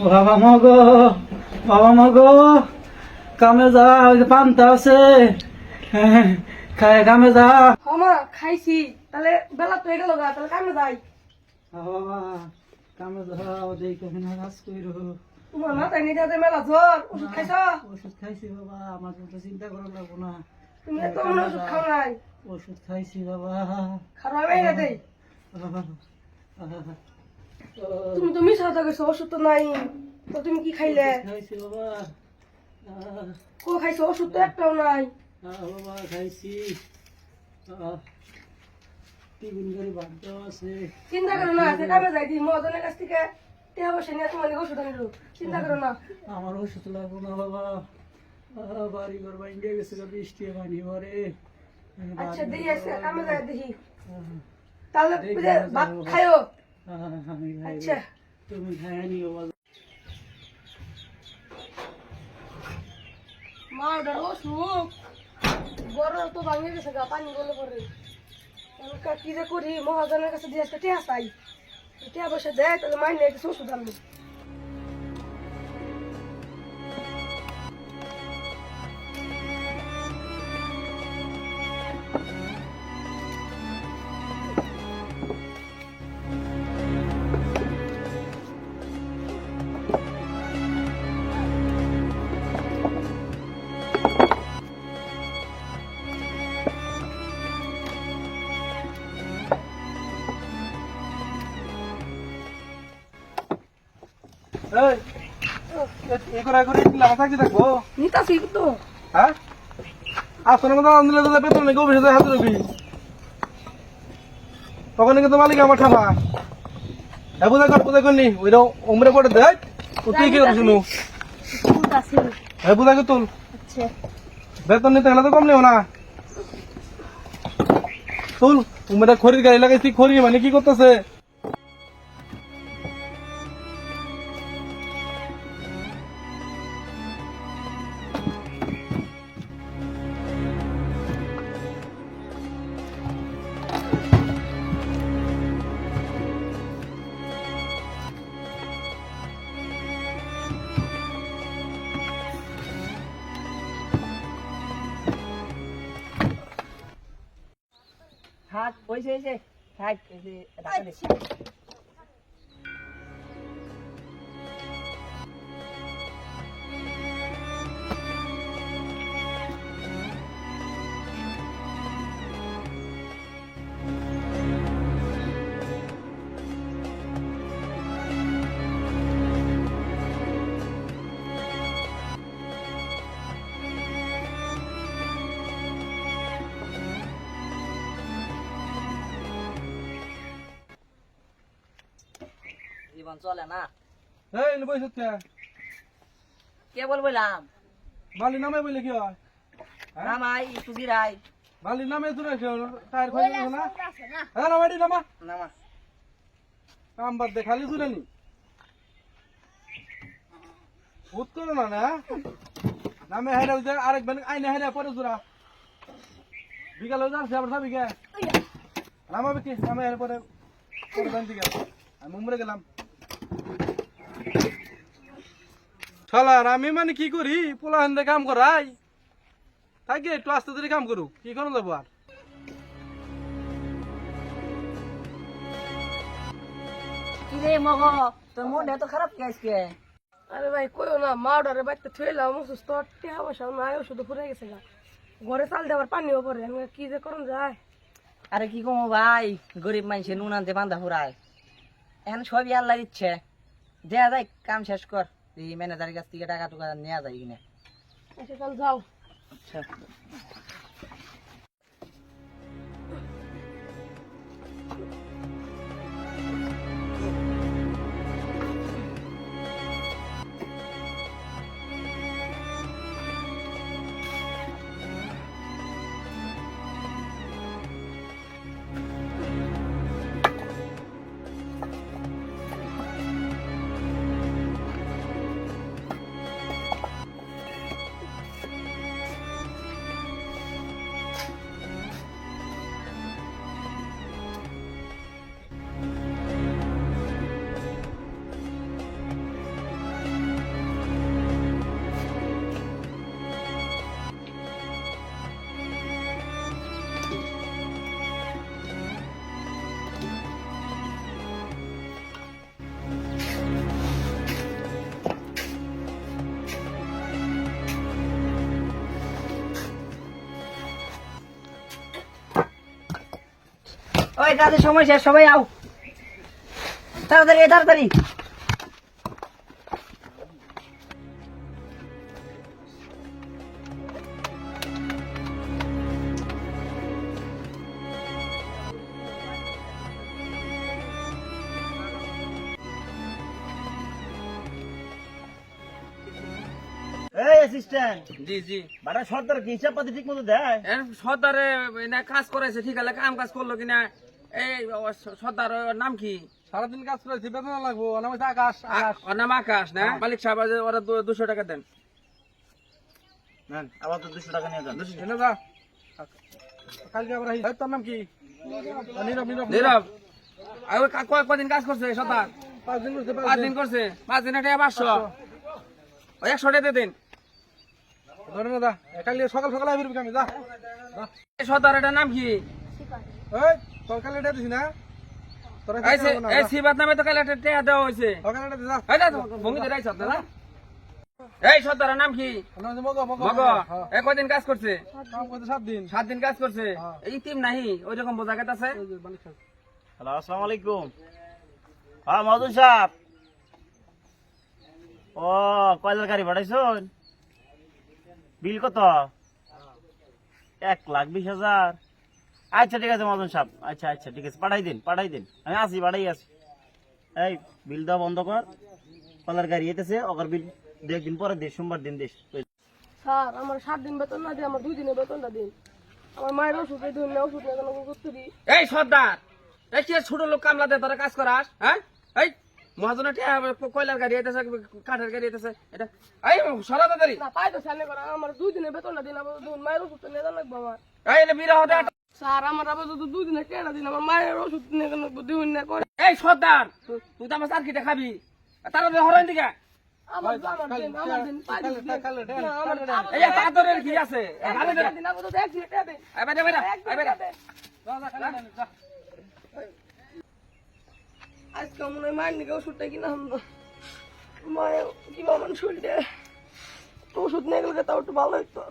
বাবা মগো, বাবা মগো, কামে যা, ওই যে পান্তা আছে, খায় কামে যা। মা খাইছি, তাহলে বেলা তো হয়ে গেল গা, তাহলে কামে যাই। বাবা কামে যাও, দেখে না কাজ কইরো। তোমার মাথায় নিতে মেলা জ্বর, ওষুধ খাইছ? ওষুধ খাইছি বাবা, আমার তো চিন্তা করা লাগবো না। তুমি তো মনে হয় ওষুধ খাও নাই। ওষুধ খাইছি বাবা। খারাপ হয়ে গেছে। তুমি তো মিশা কথা কইছো, ওষুধ তো নাই, তো তুমি কি খাইলে? খাইছি বাবা। কো খাইছো? ওষুধ তো একটাও নাই। বাবা খাইছি, টিফিন করে ভাত দেওয়া আছে। চিন্তা করো না, সে কামে যাই দি মজনের কাছ থেকে টেহা বসে নিয়ে তোমার লিগে ওষুধ আনিল। চিন্তা করো না। আমার ওষুধ লাগবো না বাবা, বাড়ি ঘর বাইন্ডে গেছে, বৃষ্টি পানি ভরে। আচ্ছা দেখি আজকে কামে যাই দেখি, তাহলে ভাত খাইও। আমি খাই, আচ্ছা তুমি খাই নিও বাবা। মা ওটার ওষুধ গরম তো ভাঙে গেছে গা, পানি গলে পরে। কি যে করি, মহাজনের কাছে দিয়ে আজকে টেহা চাই, টেহা বসে দেয় তাহলে মাইনে কিছু ওষুধ আনবো। এই করে করে লামা থাকতে থাকবো, নিতাছি তো। হ্যাঁ আসলে মতো আনলে তো বেতন নেই, অফিসে যায় হাতে রবি, তখন কিন্তু মালিক আমার ঠাপা। হ্যাঁ বুঝা করনি ওইটা উমরে পড়ে দেখ, তুই কি করছিস? হ্যাঁ বুঝা কর তুল, বেতন নিতে গেলে তো কম নেও না। তুল উমরে খড়ির গাড়ি লাগাইছি, খড়ি মানে কি করতেছে? থাক হয়েছে হয়েছে থাক এই যে রাখা দে। জীবন চলে না, এই বইস কেবল বললাম মালির নামে বলে কি হয়? নামাই একটু জিরাই। মালির নামে তুই টায়ার খাই না? হ্যাঁ নামাইটি নামা, নামা কাম বাদ দে, খালি জুড়ে নি উত্তর না না নামে হেরে আরেকবার আইনে হেরে পরে জোড়া বিকালে যাচ্ছে আবার যাবি গে নামাবে কি নামে হেরে পরে পরে বান্ধি গেল আমি মুম্বরে গেলাম। শালার আমি মানে কি করি, পোলা হান্দে কাম করাই থাকি, একটু আস্তে ধরে কাম করু, কি করে যাবো আর? কি রে মগ, তোর মন এত খারাপ কে আজকে? আরে ভাই কইও না, মা ওটারে বাড়িতে থইলাম অসুস্থ, টেহা বসা নাই, ওষুধ ফুরে গেছে গা, ঘরে চাল দেওয়ার পানিও পরে, আমি কি যে করুন যায়। আরে কি কমো ভাই, গরিব মানুষে নুন আনতে বান্ধা ফুরায়, এখন সবই আল্লাহর ইচ্ছে। দেয়া যায়, কাম শেষ কর, এই ম্যানেজারের কাছ থেকে টাকা টুকা নেওয়া যায় কিনা। আচ্ছা চল যাও। আচ্ছা ওই কাজের সময় শেষ, সবাই আও তাড়াতাড়ি তাড়াতাড়ি। এই অ্যাসিস্ট্যান্ট, জি জি বাড়া সর্দার কি হিসাব পাতি ঠিক মতো দেয়? সর্দারে না কাজ করেছে ঠিক আছে, কাম কাজ করলো কিনা? এই সর্দার নাম কি? সারাদিন কাজ করেছি, বেতন লাগবো। নাম হচ্ছে আকাশ। ওর নাম আকাশ না? মালিক সাহেব ওরা 200 টাকা দেন। নেন, আবার তো 200 টাকা নিয়ে যান। এনে যা। কালকে আবার আসি। তোর নাম কি? নীরব। নীরব। আর ওই কদিন কাজ করছে সর্দার? 5 দিন করছে। 5 দিন করছে। 5 দিনে টাকা 500। ওই 100 টাকা দেন। ধরে না দা। কালকে সকাল সকাল আইবি আমি যা। এই সর্দার এটার নাম কি? এই তোর কালকে এটা দিছি না? তোরা এই সিবাত নামে তো কালকে টাকা দেওয়া হইছে। ওখানে এটা যা। এই যা ভঙ্গি দে রাইছ না? এই সর্দারের নাম কি? মগ। এই কয়দিন কাজ করছে? কাম করতে 7 দিন। 7 দিন কাজ করছে। এই টিম নাহি ওই রকম বোঝা গেছে আছে। হ্যালো, আসসালামু আলাইকুম। হ্যাঁ মহাজন সাহেব। ও কয়লার গাড়ি পাঠাইছুন? বিল কত? 1,20,000। আচ্ছা ঠিক আছে মহাজন সাহেব, আচ্ছা ঠিক আছে, পাঠাই দিন। আমি আসি, পাঠাই আসি। এই বিল দেওয়া বন্ধ কর। কয়লার গাড়ি এতেছে, ওর বিল 2 দিন পরে দিস, সোমবার দিন দিস। স্যার আমার 7 দিন বেতন না দিয়ে আমার 2 দিনের বেতনটা দিন। আমার মায়ের ওষুধে দিন না, ওষুধ না করতে দিই। এই সর্দার, এই কি ছোট লোক কামলা দে তোরা কাজ করাস? হ্যাঁ এই মহাজনের কয়লার গাড়ি আইতেছে, কাঠের গাড়ি আইতেছে, এটা এই সরা তাড়াতাড়ি। না পাই তো সামনে করা আমার 2 দিনের বেতনটা দিন, আমার মায়ের ওষুধটা নিয়ে লাগবে আমার। এই এনে বিরা হতে। স্যার আমার আবার যদি 2 দিনের কেনা দিন, আমার মায়ের ওষুধ নিয়ে লাগবে, দিন না করে। এই সর্দার, তুই তো আমার চার কিটা খাবি, তারা হরাই দিকে। আমার দিন পাই দিন। না, আমার এই একটা আদরের কি আছে? দিন আবার তো 1 দিনের টাকা দিন। এই বেটা বেটা, এই বেটা। আজকে মনে হয় মায়ের নিকে ওষুধটা কিনা মায়ের কি বাবা শরীরে ওষুধ নিয়ে গেলে তাও একটু ভালো হইতো।